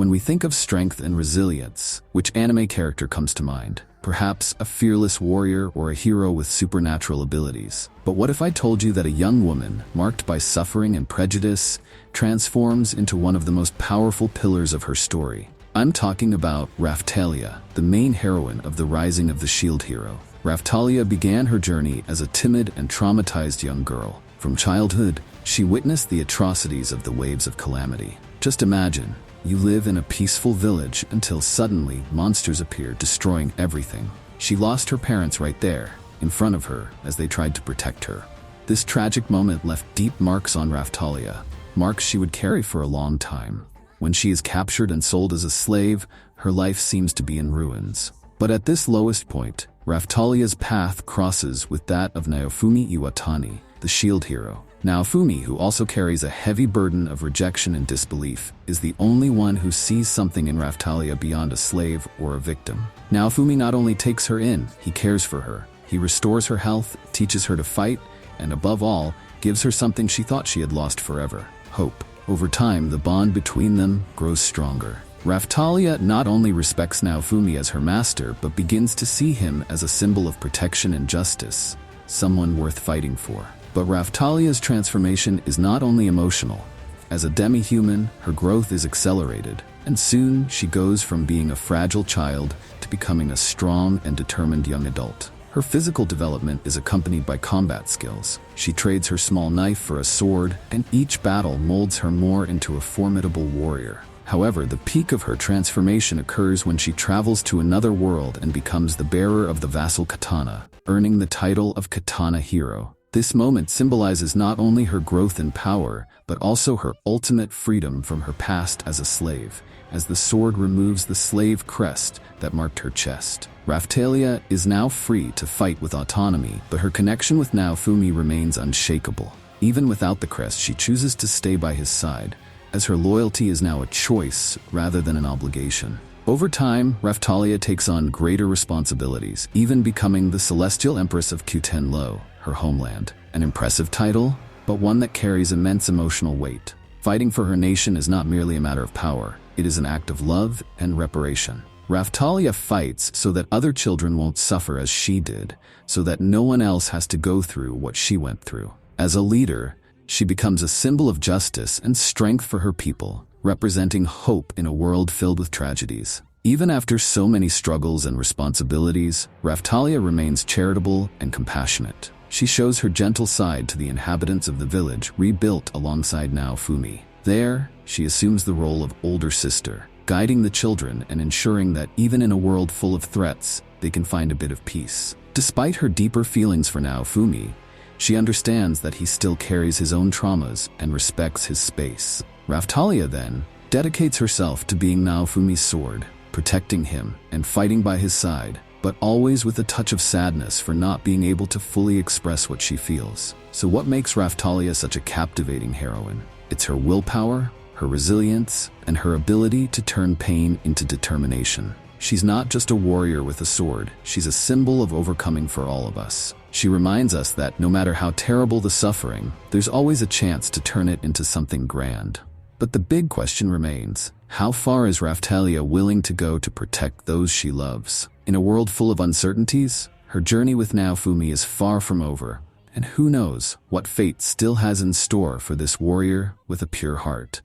When we think of strength and resilience, which anime character comes to mind? Perhaps a fearless warrior or a hero with supernatural abilities. But what if I told you that a young woman, marked by suffering and prejudice, transforms into one of the most powerful pillars of her story? I'm talking about Raphtalia, the main heroine of the Rising of the Shield Hero. Raphtalia began her journey as a timid and traumatized young girl. From childhood, she witnessed the atrocities of the waves of calamity. Just imagine, you live in a peaceful village until suddenly monsters appear, destroying everything. She lost her parents right there, in front of her, as they tried to protect her. This tragic moment left deep marks on Raphtalia, marks she would carry for a long time. When she is captured and sold as a slave, her life seems to be in ruins. But at this lowest point, Raphtalia's path crosses with that of Naofumi Iwatani, the shield hero. Naofumi, who also carries a heavy burden of rejection and disbelief, is the only one who sees something in Raphtalia beyond a slave or a victim. Naofumi not only takes her in, he cares for her. He restores her health, teaches her to fight, and above all, gives her something she thought she had lost forever: hope. Over time, the bond between them grows stronger. Raphtalia not only respects Naofumi as her master, but begins to see him as a symbol of protection and justice, someone worth fighting for. But Raphtalia's transformation is not only emotional. As a demi-human, her growth is accelerated, and soon she goes from being a fragile child to becoming a strong and determined young adult. Her physical development is accompanied by combat skills. She trades her small knife for a sword, and each battle molds her more into a formidable warrior. However, the peak of her transformation occurs when she travels to another world and becomes the bearer of the vassal Katana, earning the title of Katana Hero. This moment symbolizes not only her growth in power, but also her ultimate freedom from her past as a slave, as the sword removes the slave crest that marked her chest. Raphtalia is now free to fight with autonomy, but her connection with Naofumi remains unshakable. Even without the crest, she chooses to stay by his side, as her loyalty is now a choice rather than an obligation. Over time, Raphtalia takes on greater responsibilities, even becoming the Celestial Empress of Kutenlo, her homeland. An impressive title, but one that carries immense emotional weight. Fighting for her nation is not merely a matter of power, it is an act of love and reparation. Raphtalia fights so that other children won't suffer as she did, so that no one else has to go through what she went through. As a leader, she becomes a symbol of justice and strength for her people, representing hope in a world filled with tragedies. Even after so many struggles and responsibilities, Raphtalia remains charitable and compassionate. She shows her gentle side to the inhabitants of the village rebuilt alongside Naofumi. There, she assumes the role of older sister, guiding the children and ensuring that even in a world full of threats, they can find a bit of peace. Despite her deeper feelings for Naofumi, she understands that he still carries his own traumas and respects his space. Raphtalia then dedicates herself to being Naofumi's sword, protecting him and fighting by his side, but always with a touch of sadness for not being able to fully express what she feels. So what makes Raphtalia such a captivating heroine? It's her willpower, her resilience, and her ability to turn pain into determination. She's not just a warrior with a sword, she's a symbol of overcoming for all of us. She reminds us that no matter how terrible the suffering, there's always a chance to turn it into something grand. But the big question remains, how far is Raphtalia willing to go to protect those she loves? In a world full of uncertainties, her journey with Naofumi is far from over, and who knows what fate still has in store for this warrior with a pure heart.